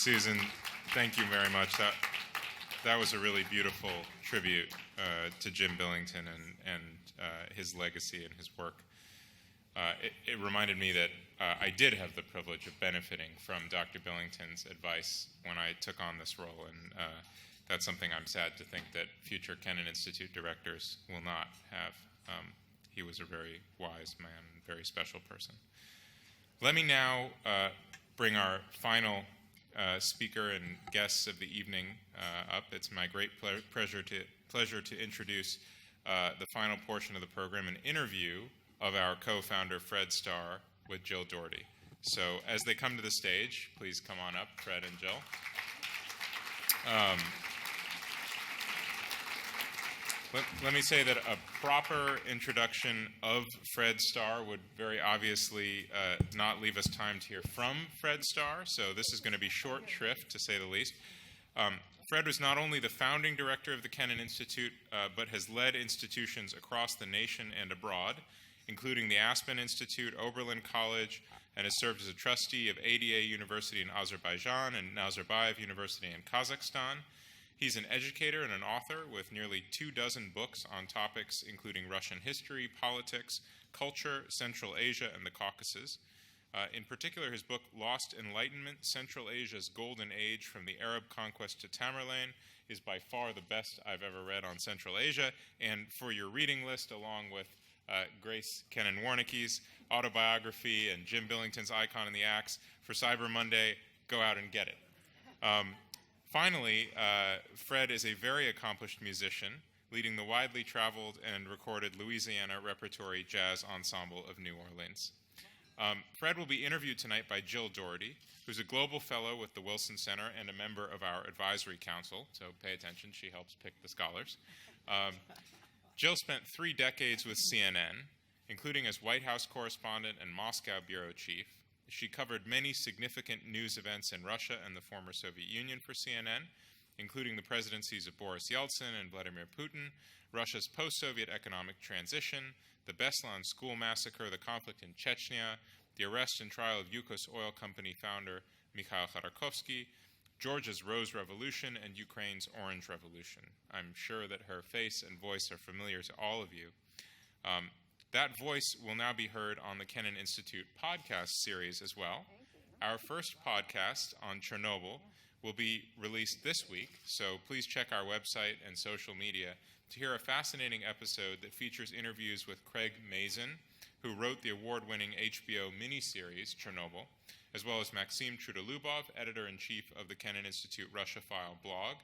Susan, thank you very much. That was a really beautiful tribute to Jim Billington and his legacy and his work. It reminded me that I did have the privilege of benefiting from Dr. Billington's advice when I took on this role, and that's something I'm sad to think that future Kennan Institute directors will not have. He was a very wise man, very special person. Let me now bring our final speaker and guests of the evening up. It's my great pleasure to introduce the final portion of the program, an interview of our co-founder Fred Starr with Jill Dougherty. So as they come to the stage, please come on up, Fred and Jill. Let me say that a proper introduction of Fred Starr would very obviously not leave us time to hear from Fred Starr, so this is going to be short shrift, to say the least. Fred was not only the founding director of the Kennan Institute, but has led institutions across the nation and abroad, including the Aspen Institute, Oberlin College, and has served as a trustee of ADA University in Azerbaijan and Nazarbayev University in Kazakhstan. He's an educator and an author with nearly 24 books on topics including Russian history, politics, culture, Central Asia, and the Caucasus. In particular, his book, Lost Enlightenment, Central Asia's Golden Age from the Arab Conquest to Tamerlane, is by far the best I've ever read on Central Asia. And for your reading list, along with Grace Kennan-Warnicki's autobiography and Jim Billington's Icon in the Axe, for Cyber Monday, go out and get it. Finally, Fred is a very accomplished musician, leading the widely traveled and recorded Louisiana Repertory Jazz Ensemble of New Orleans. Fred will be interviewed tonight by Jill Dougherty, who's a global fellow with the Wilson Center and a member of our advisory council, so pay attention, she helps pick the scholars. Jill spent 3 decades with CNN, including as White House correspondent and Moscow bureau chief. She covered many significant news events in Russia and the former Soviet Union for CNN, including the presidencies of Boris Yeltsin and Vladimir Putin, Russia's post-Soviet economic transition, the Beslan school massacre, the conflict in Chechnya, the arrest and trial of Yukos Oil Company founder Mikhail Khodorkovsky, Georgia's Rose Revolution, and Ukraine's Orange Revolution. I'm sure that her face and voice are familiar to all of you. That voice will now be heard on the Kennan Institute podcast series as well. Our first podcast on Chernobyl will be released this week, so please check our website and social media to hear a fascinating episode that features interviews with Craig Mazin, who wrote the award-winning HBO miniseries Chernobyl, as well as Maxim Trudolubov, editor-in-chief of the Kennan Institute Russia File blog,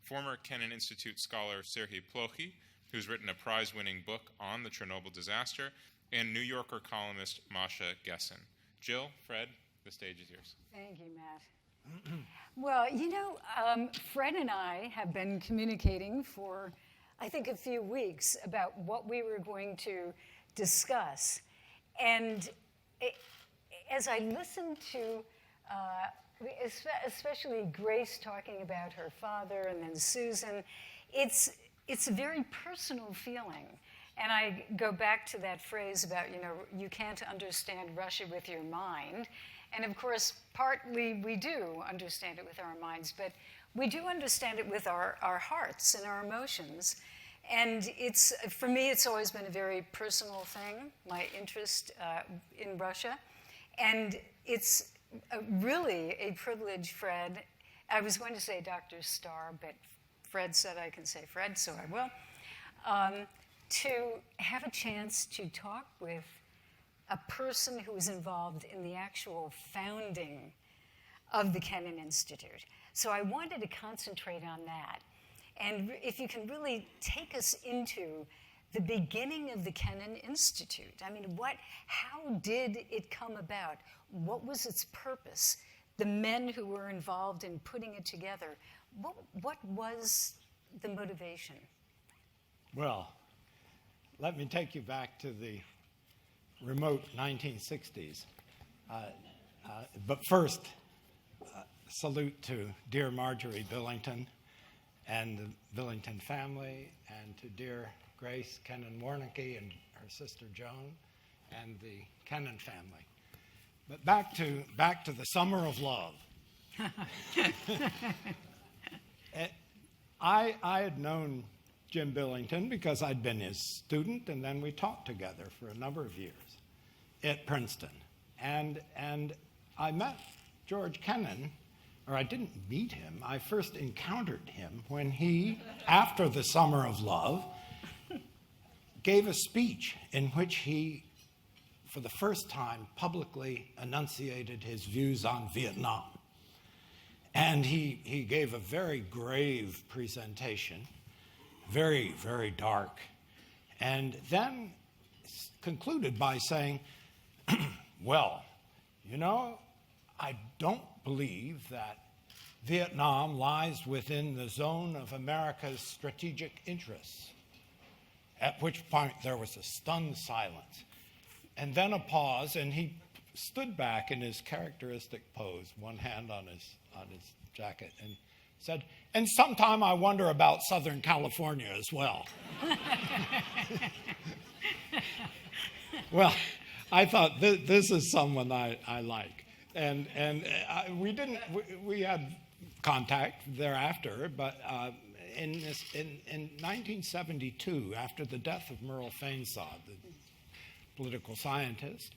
former Kennan Institute scholar Serhiy Plokhy, who's written a prize-winning book on the Chernobyl disaster, and New Yorker columnist Masha Gessen. Jill, Fred, the stage is yours. Thank you, Matt. Well, Fred and I have been communicating for, I think, a few weeks about what we were going to discuss. And as I listened to, especially Grace talking about her father and then Susan, it's a very personal feeling. And I go back to that phrase about, you can't understand Russia with your mind. And of course, partly we do understand it with our minds, but we do understand it with our hearts and our emotions. And for me, it's always been a very personal thing, my interest in Russia. And it's really a privilege, Fred. I was going to say Dr. Starr, but Fred said I can say Fred, so I will, to have a chance to talk with a person who was involved in the actual founding of the Kennan Institute. So I wanted to concentrate on that. And if you can really take us into the beginning of the Kennan Institute. I mean, how did it come about? What was its purpose? The men who were involved in putting it together. What was the motivation? Well, let me take you back to the remote 1960s. But first, salute to dear Marjorie Billington and the Billington family, and to dear Grace Kennan-Warnicki and her sister Joan, and the Kennan family. But back to the summer of love. I had known Jim Billington because I'd been his student, and then we taught together for a number of years at Princeton. And I met George Kennan, or I didn't meet him. I first encountered him when he, after the Summer of Love, gave a speech in which he, for the first time, publicly enunciated his views on Vietnam. And he gave a very grave presentation, very, very dark, and then concluded by saying, well, you know, I don't believe that Vietnam lies within the zone of America's strategic interests. At which point there was a stunned silence, and then a pause, and he stood back in his characteristic pose, one hand on his jacket, and said, and sometime I wonder about Southern California as well. Well, I thought this is someone I like. And we had contact thereafter, but in 1972, after the death of Merle Feinsod, the political scientist,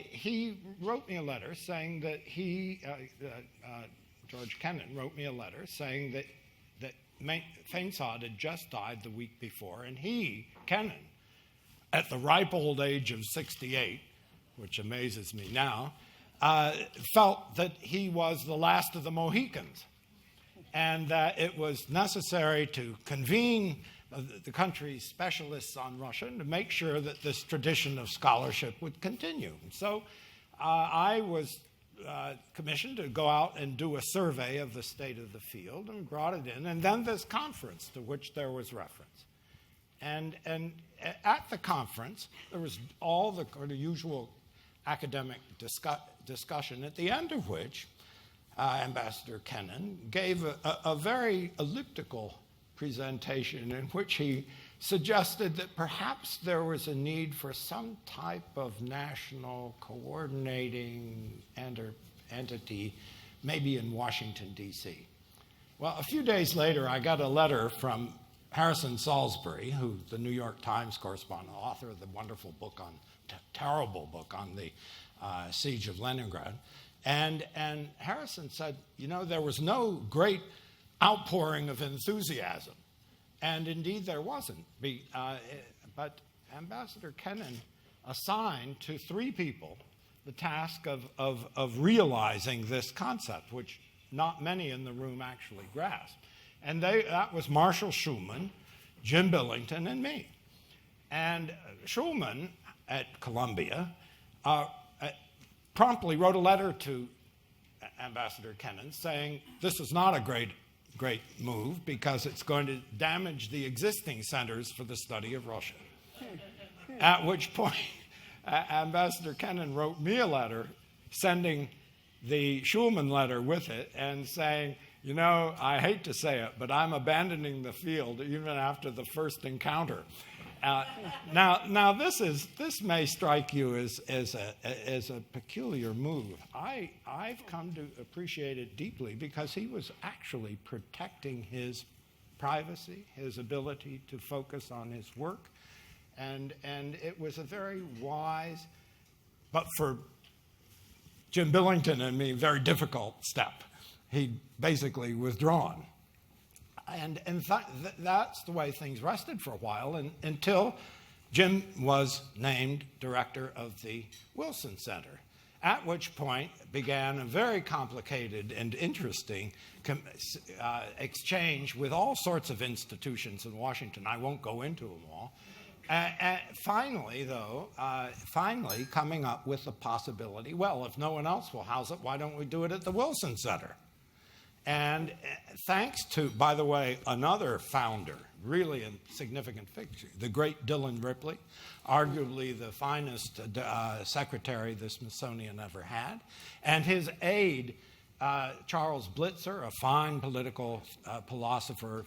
he wrote me a letter saying that George Kennan wrote me a letter saying that Feinsod had just died the week before, and he, Kennan, at the ripe old age of 68, which amazes me now, felt that he was the last of the Mohicans, and that it was necessary to convene the country's specialists on Russia and to make sure that this tradition of scholarship would continue. And so I was commissioned to go out and do a survey of the state of the field and brought it in, and then this conference to which there was reference. And at the conference, there was all the usual academic discussion, at the end of which Ambassador Kennan gave a very elliptical presentation in which he suggested that perhaps there was a need for some type of national coordinating entity, maybe in Washington, D.C. Well, a few days later, I got a letter from Harrison Salisbury, who's the New York Times correspondent, author of the wonderful book terrible book on the siege of Leningrad. And Harrison said, you know, there was no great outpouring of enthusiasm. And indeed there wasn't. But Ambassador Kennan assigned to 3 people the task of realizing this concept, which not many in the room actually grasped. And that was Marshall Schulman, Jim Billington, and me. And Schulman at Columbia promptly wrote a letter to Ambassador Kennan saying, this is not a great move because it's going to damage the existing centers for the study of Russia. At which point, Ambassador Kennan wrote me a letter, sending the Schulman letter with it, and saying, you know, I hate to say it, but I'm abandoning the field even after the first encounter. Now this may strike you as a peculiar move. I've come to appreciate it deeply because he was actually protecting his privacy, his ability to focus on his work, and it was a very wise, but for Jim Billington and me, very difficult step. He'd basically withdrawn. And that's the way things rested for a while until Jim was named director of the Wilson Center, at which point began a very complicated and interesting exchange with all sorts of institutions in Washington. I won't go into them all. Finally coming up with the possibility, well, if no one else will house it, why don't we do it at the Wilson Center? And thanks to, by the way, another founder, really a significant figure, the great Dillon Ripley, arguably the finest secretary the Smithsonian ever had, and his aide, Charles Blitzer, a fine political philosopher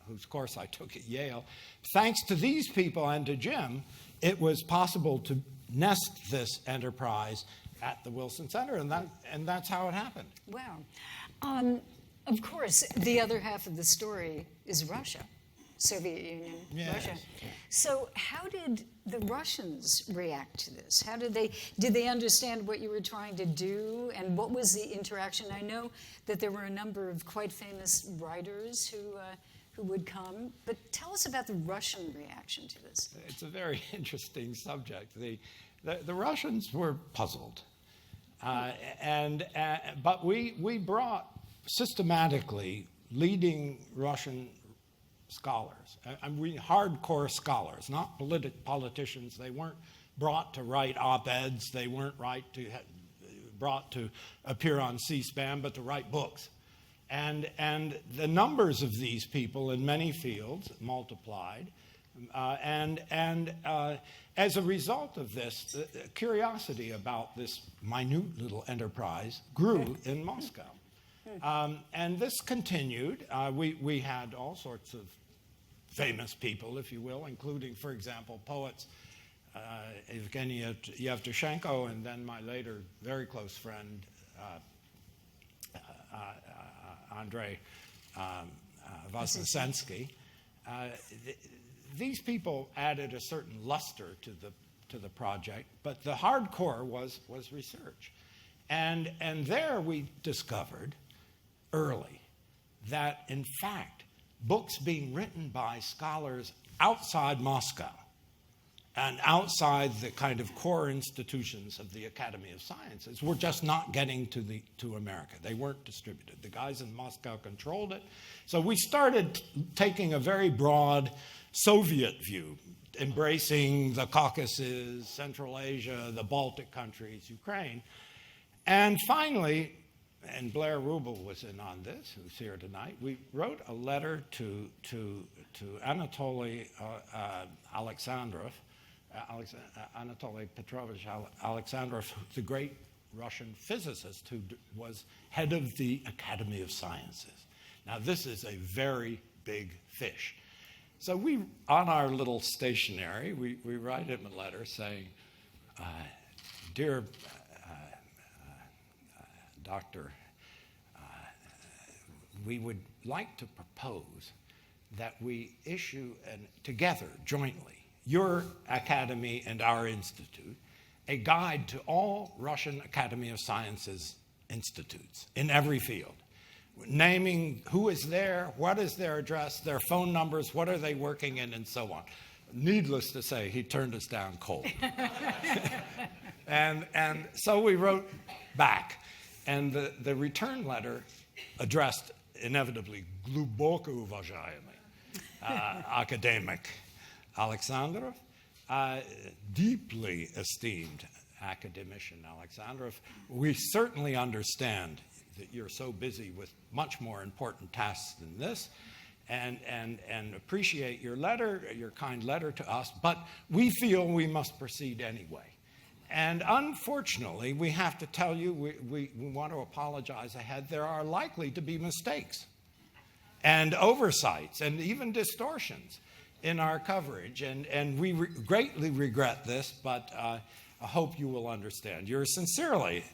whose course I took at Yale. Thanks to these people and to Jim, it was possible to nest this enterprise at the Wilson Center, and that's how it happened. Wow. Of course, the other half of the story is Russia, Soviet Union, Yes. Russia. So how did the Russians react to this? How did they understand what you were trying to do, and what was the interaction? I know that there were a number of quite famous writers who would come, but tell us about the Russian reaction to this. It's a very interesting subject. The Russians were puzzled, but we brought systematically leading Russian scholars, hardcore scholars, not politicians. They weren't brought to write op-eds. They weren't brought to appear on C-SPAN, but to write books. And the numbers of these people in many fields multiplied. As a result of this, the curiosity about this minute little enterprise grew in Moscow. And this continued. We had all sorts of famous people, if you will, including, for example, poets Evgeny Yevtushenko, and then my later very close friend, Andrei Vosnesensky. These people added a certain luster to the project, but the hardcore was research. And there we discovered early that, in fact, books being written by scholars outside Moscow and outside the kind of core institutions of the Academy of Sciences were just not getting to America. They weren't distributed. The guys in Moscow controlled it. So we started taking a very broad Soviet view, embracing the Caucasus, Central Asia, the Baltic countries, Ukraine. And finally, and Blair Rubel was in on this, who's here tonight, we wrote a letter to Anatoly Alexandrov, Anatoly Petrovich Alexandrov, the great Russian physicist who was head of the Academy of Sciences. Now, this is a very big fish. So we, on our little stationery, we write him a letter saying, Dear Doctor, we would like to propose that we issue together, jointly, your academy and our institute, a guide to all Russian Academy of Sciences institutes in every field, naming who is there, what is their address, their phone numbers, what are they working in, and so on. Needless to say, he turned us down cold. And so we wrote back, and the return letter addressed inevitably Gluboko Уважаемый academic Alexandrov, deeply esteemed academician Alexandrov. We certainly understand that you're so busy with much more important tasks than this, and appreciate your letter, your kind letter to us, but we feel we must proceed anyway. And unfortunately, we have to tell you, we want to apologize ahead, there are likely to be mistakes and oversights and even distortions in our coverage. And we greatly regret this, but I hope you will understand. Yours sincerely.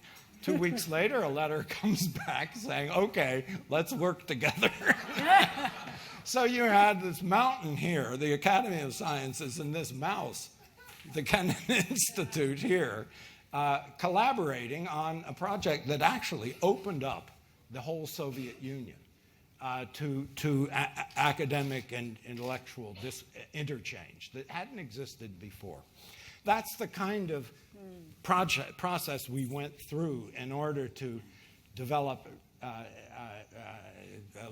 2 weeks later, a letter comes back saying, okay, let's work together. So you had this mountain here, the Academy of Sciences, and this mouse, the Kennan Institute here, collaborating on a project that actually opened up the whole Soviet Union to academic and intellectual interchange that hadn't existed before. That's the kind of process we went through in order to develop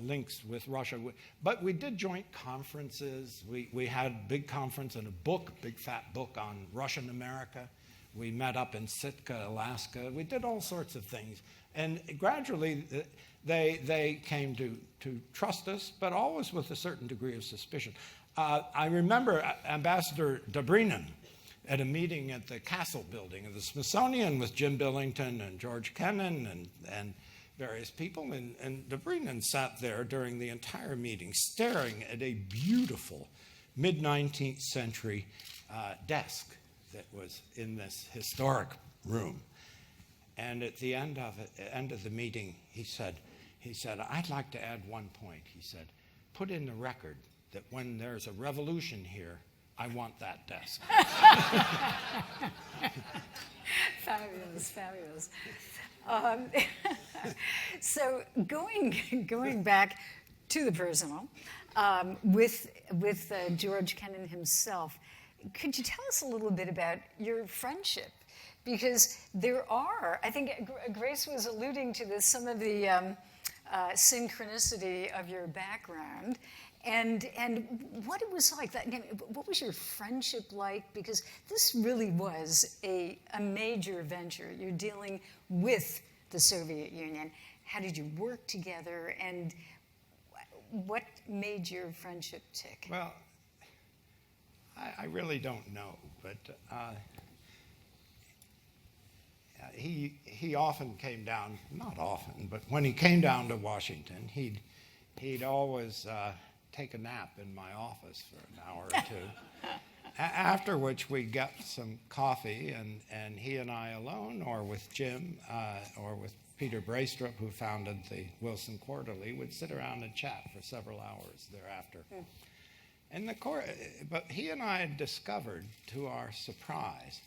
links with Russia. But we did joint conferences. We had a big conference and a big fat book on Russian America. We met up in Sitka, Alaska. We did all sorts of things. And gradually, they came to trust us, but always with a certain degree of suspicion. I remember Ambassador Dobrynin at a meeting at the Castle building of the Smithsonian with Jim Billington and George Kennan and various people. And Dobrynin sat there during the entire meeting staring at a beautiful mid-19th century desk that was in this historic room. And at the end of the meeting, he said, I'd like to add one point. He said, put in the record that when there's a revolution here, I want that desk. Fabulous, fabulous. So going back to the personal, with George Kennan himself, could you tell us a little bit about your friendship? Because there are, I think Grace was alluding to this, some of the synchronicity of your background, and what it was like. What was your friendship like? Because this really was a major venture. You're dealing with the Soviet Union. How did you work together, and what made your friendship tick? Well, I really don't know, but he often came down, not often, but when he came down to Washington, he'd always take a nap in my office for an hour or two, after which we'd get some coffee, and he and I alone, or with Jim, or with Peter Braystrup, who founded the Wilson Quarterly, would sit around and chat for several hours thereafter. And but he and I had discovered, to our surprise,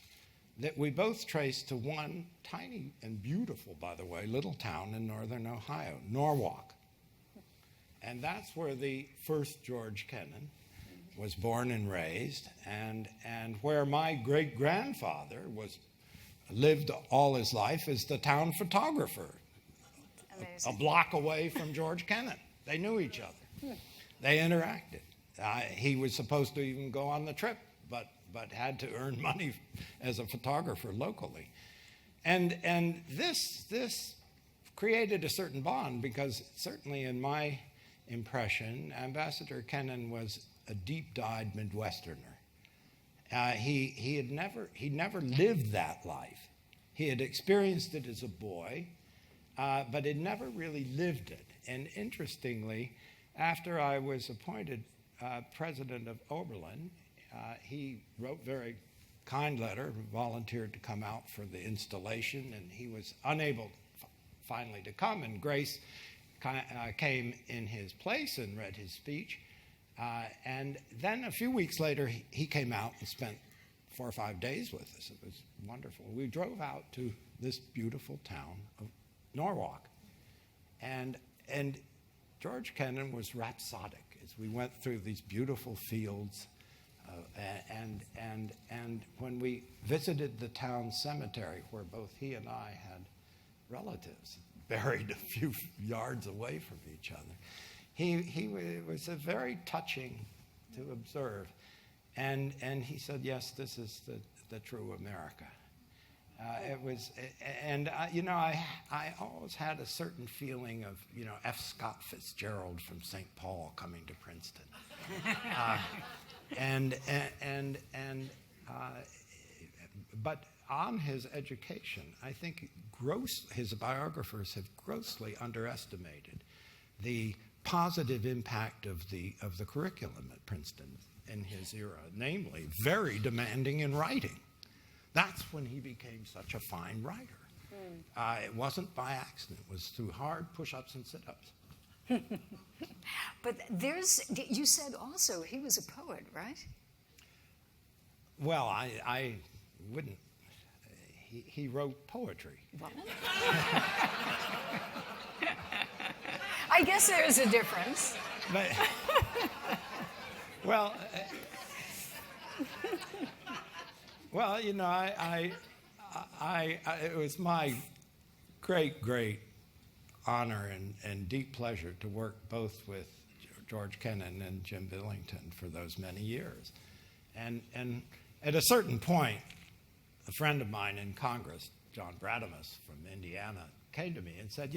that we both traced to one tiny and beautiful, by the way, little town in northern Ohio, Norwalk. And that's where the first George Kennan was born and raised, and where my great-grandfather lived all his life as the town photographer. Amazing. A block away from George Kennan. They knew each other. They interacted. He was supposed to even go on the trip, but had to earn money as a photographer locally. And this created a certain bond, because certainly in my impression, Ambassador Kennan was a deep-dyed Midwesterner. He'd never lived that life. He had experienced it as a boy, but had never really lived it. And interestingly, after I was appointed president of Oberlin, he wrote a very kind letter, volunteered to come out for the installation, and he was unable finally to come, and Grace came in his place and read his speech. And then a few weeks later, he came out and spent 4 or 5 days with us. It was wonderful. We drove out to this beautiful town of Norwalk. And George Kennan was rhapsodic as we went through these beautiful fields. And when we visited the town cemetery, where both he and I had relatives buried a few yards away from each other, he was a very touching to observe. And he said, yes, this is the true America. It was, and I always had a certain feeling of, F. Scott Fitzgerald from St. Paul coming to Princeton. But on his education, I think his biographers have grossly underestimated the positive impact of the curriculum at Princeton in his era, namely very demanding in writing. That's when he became such a fine writer. It wasn't by accident. It was through hard push-ups and sit-ups. But you said also he was a poet, right? Well, I wouldn't. He wrote poetry. What? I guess there is a difference. But, well, it was my great honor and deep pleasure to work both with George Kennan and Jim Billington for those many years. And at a certain point, a friend of mine in Congress, John Bradamus from Indiana, came to me and said,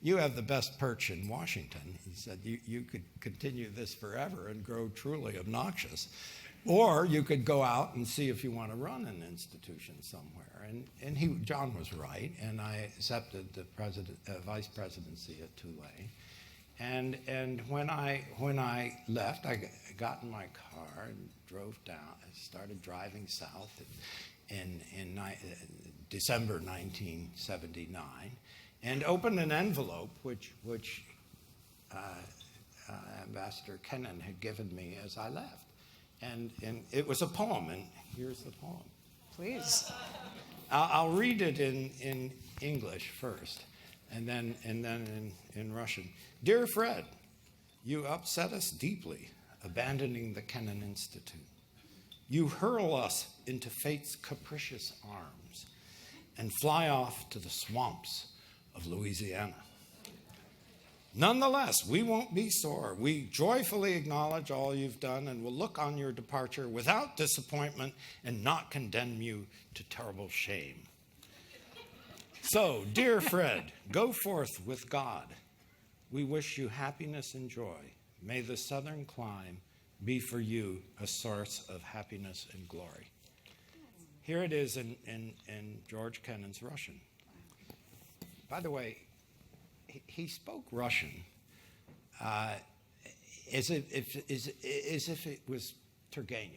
you have the best perch in Washington. He said, you could continue this forever and grow truly obnoxious. Or you could go out and see if you want to run an institution somewhere. And John was right, and I accepted the vice presidency at Tulane. And when I left, I got in my car and drove down. I started driving south in December 1979, and opened an envelope which Ambassador Kennan had given me as I left. And it was a poem, and here's the poem. Please. I'll read it in English first, and then in Russian. Dear Fred, you upset us deeply, abandoning the Kennan Institute. You hurl us into fate's capricious arms and fly off to the swamps of Louisiana. Nonetheless, we won't be sore. We joyfully acknowledge all you've done and will look on your departure without disappointment and not condemn you to terrible shame. So, dear Fred, go forth with God. We wish you happiness and joy. May the southern clime be for you a source of happiness and glory. Here it is in George Kennan's Russian. By the way, he spoke Russian as if it was Turgenev.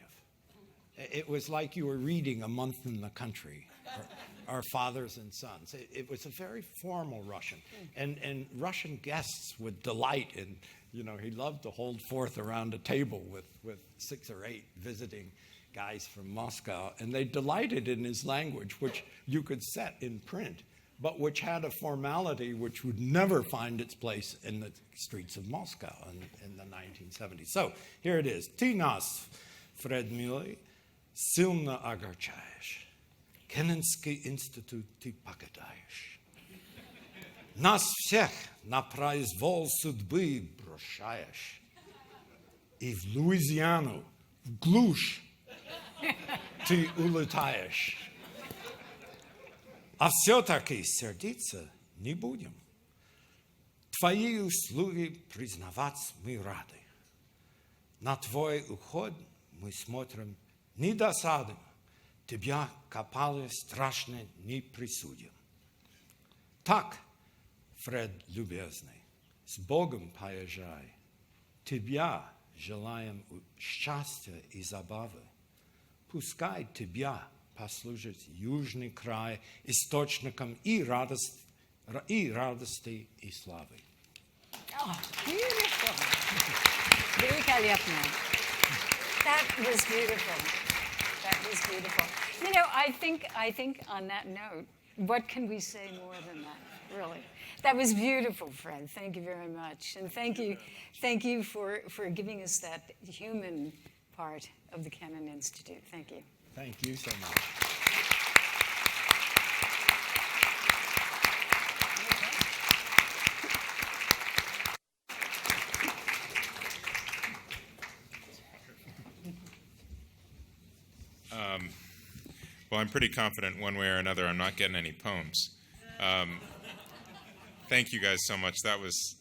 It was like you were reading A Month in the Country, or Fathers and Sons. It was a very formal Russian. And Russian guests would delight in, he loved to hold forth around a table with 6 or 8 visiting guys from Moscow, and they delighted in his language, which you could set in print, but which had a formality which would never find its place in the streets of Moscow in the 1970s. So here it is. Ty nas, Fred Mili, silno огорчаешь. Kennan Institute ty покидаешь. Нас всех на произвол судьбы бросаешь. И в Луизиану, в глушь, ты улетаешь. А все-таки сердиться не будем. Твои услуги признавать мы рады. На твой уход мы смотрим недосадно. Тебя копали страшно не присудим. Так, Фред любезный, с Богом поезжай. Тебя желаем счастья и забавы. Пускай тебя послужит южный край источником и радости, и славы. Oh, beautiful. Великолепно. That was beautiful. That was beautiful. I think on that note, what can we say more than that, really? That was beautiful, Fred. Thank you very much. And thank you for giving us that human part of the Kennan Institute. Thank you. Thank you so much. Well, I'm pretty confident one way or another I'm not getting any poems. Thank you guys so much. That was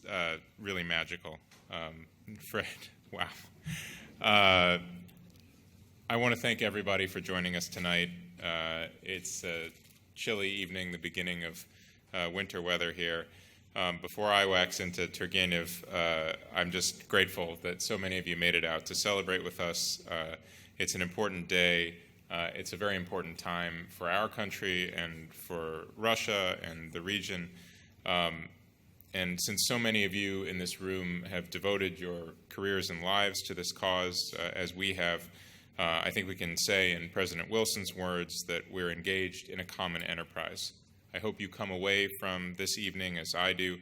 really magical. Fred, wow. I want to thank everybody for joining us tonight. It's a chilly evening, the beginning of winter weather here. Before I wax into Turgenev, I'm just grateful that so many of you made it out to celebrate with us. It's an important day. It's a very important time for our country and for Russia and the region. And since so many of you in this room have devoted your careers and lives to this cause, as we have, I think we can say in President Wilson's words that we're engaged in a common enterprise. I hope you come away from this evening, as I do,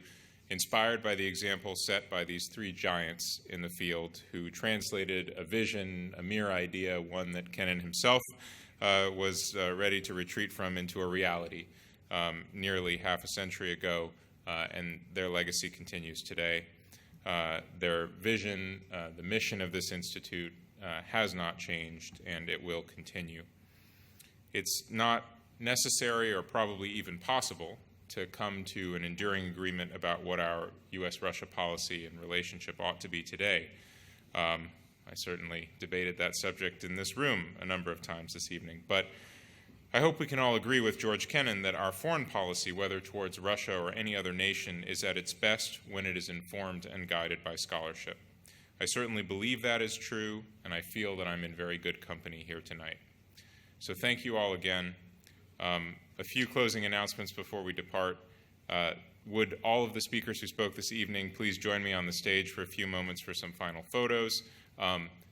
inspired by the example set by these 3 giants in the field who translated a vision, a mere idea, one that Kennan himself was ready to retreat from, into a reality nearly half a century ago, and their legacy continues today. Their vision, the mission of this institute, has not changed, and it will continue. It's not necessary or probably even possible to come to an enduring agreement about what our U.S.-Russia policy and relationship ought to be today. I certainly debated that subject in this room a number of times this evening, but I hope we can all agree with George Kennan that our foreign policy, whether towards Russia or any other nation, is at its best when it is informed and guided by scholarship. I certainly believe that is true, and I feel that I'm in very good company here tonight. So thank you all again. A few closing announcements before we depart. Would all of the speakers who spoke this evening please join me on the stage for a few moments for some final photos.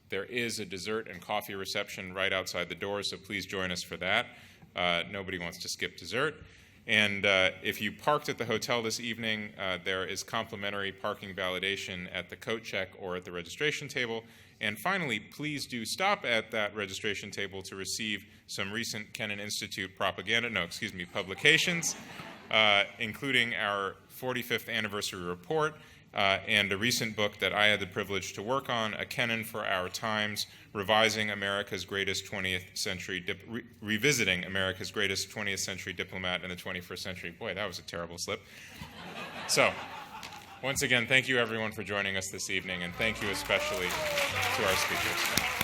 There is a dessert and coffee reception right outside the door, so please join us for that. Nobody wants to skip dessert. And if you parked at the hotel this evening, there is complimentary parking validation at the coat check or at the registration table. And finally, please do stop at that registration table to receive some recent Kennan Institute publications, including our 45th anniversary report and a recent book that I had the privilege to work on, A Kennan for Our Times, Revisiting America's Greatest 20th Century, Revisiting America's Greatest 20th Century Diplomat in the 21st Century. Boy, that was a terrible slip. So, once again, thank you everyone for joining us this evening, and thank you especially to our speakers.